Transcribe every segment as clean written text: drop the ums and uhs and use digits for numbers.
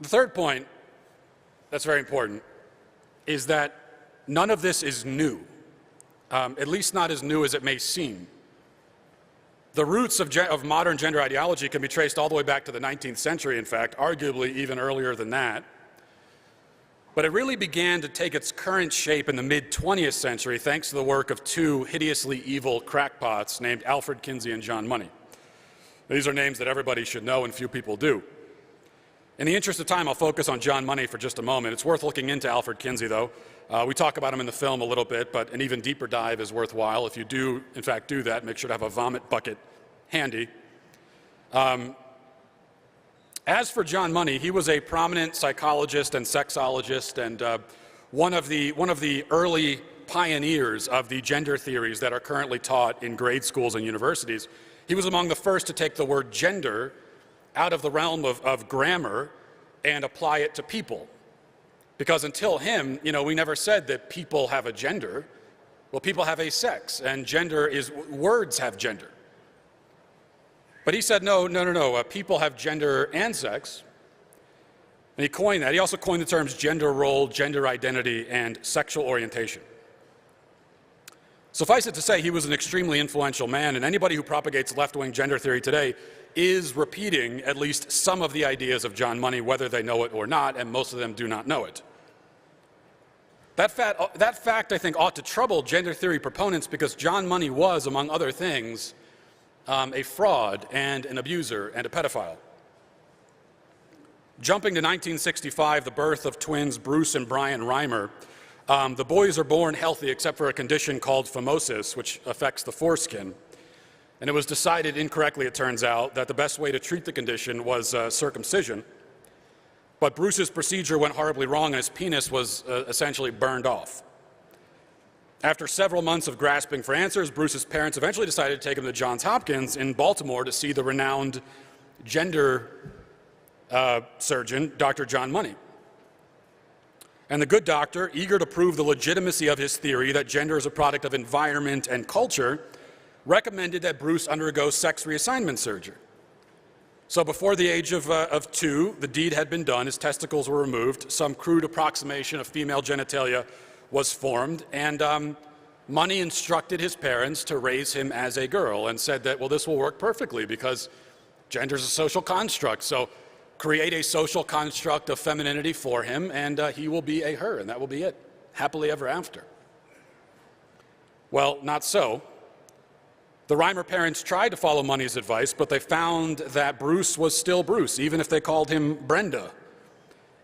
The third point that's very important is that none of this is new, at least not as new as it may seem. The roots of modern gender ideology can be traced all the way back to the 19th century, in fact, arguably even earlier than that. But it really began to take its current shape in the mid-20th century thanks to the work of two hideously evil crackpots named Alfred, Kinsey, and John Money. These are names that everybody should know and few people do. In the interest of time, I'll focus on John Money for just a moment. It's worth looking into Alfred Kinsey, though. We talk about him in the film a little bit, but an even deeper dive is worthwhile. If you do, in fact, do that, make sure to have a vomit bucket handy. As for John Money, he was a prominent psychologist and sexologist and one of the early pioneers of the gender theories that are currently taught in grade schools and universities. He was among the first to take the word gender out of the realm of grammar and apply it to people. Because until him, we never said that people have a gender. Well, people have a sex, and gender is, words have gender. But he said, no, people have gender and sex. And he coined that. He also coined the terms gender role, gender identity, and sexual orientation. Suffice it to say, he was an extremely influential man, and anybody who propagates left-wing gender theory today is repeating at least some of the ideas of John Money, whether they know it or not, and most of them do not know it. That fact, I think, ought to trouble gender theory proponents because John Money was, among other things, a fraud and an abuser and a pedophile. Jumping to 1965, the birth of twins Bruce and Brian Reimer, the boys are born healthy except for a condition called phimosis, which affects the foreskin. And it was decided incorrectly, it turns out, that the best way to treat the condition was circumcision. But Bruce's procedure went horribly wrong and his penis was essentially burned off. After several months of grasping for answers, Bruce's parents eventually decided to take him to Johns Hopkins in Baltimore to see the renowned gender surgeon, Dr. John Money. And the good doctor, eager to prove the legitimacy of his theory that gender is a product of environment and culture, recommended that Bruce undergo sex reassignment surgery. So before the age of 2, the deed had been done, his testicles were removed, some crude approximation of female genitalia was formed, and Money instructed his parents to raise him as a girl and said that, well, this will work perfectly because gender is a social construct, so create a social construct of femininity for him and he will be a her, and that will be it, happily ever after. Well, not so. The Reimer parents tried to follow Money's advice, but they found that Bruce was still Bruce, even if they called him Brenda.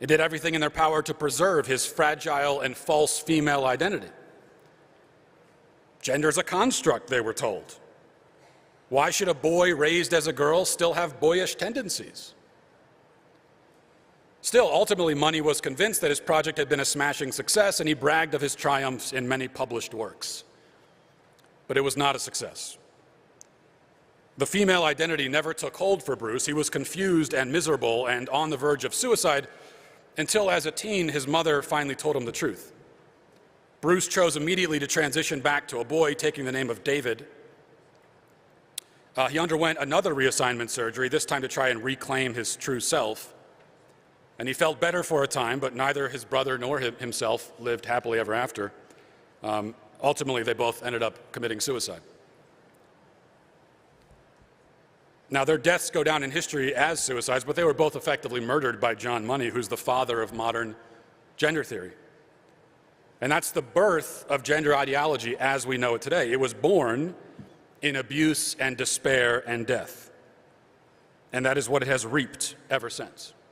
It did everything in their power to preserve his fragile and false female identity. Gender's a construct, they were told. Why should a boy raised as a girl still have boyish tendencies? Still, ultimately, Money was convinced that his project had been a smashing success, and he bragged of his triumphs in many published works. But it was not a success. The female identity never took hold for Bruce. He was confused and miserable and on the verge of suicide until, as a teen, his mother finally told him the truth. Bruce chose immediately to transition back to a boy, taking the name of David. He underwent another reassignment surgery, this time to try and reclaim his true self. And he felt better for a time, but neither his brother nor himself lived happily ever after. Ultimately, they both ended up committing suicide. Now, their deaths go down in history as suicides, but they were both effectively murdered by John Money, who's the father of modern gender theory. And that's the birth of gender ideology as we know it today. It was born in abuse and despair and death. And that is what it has reaped ever since.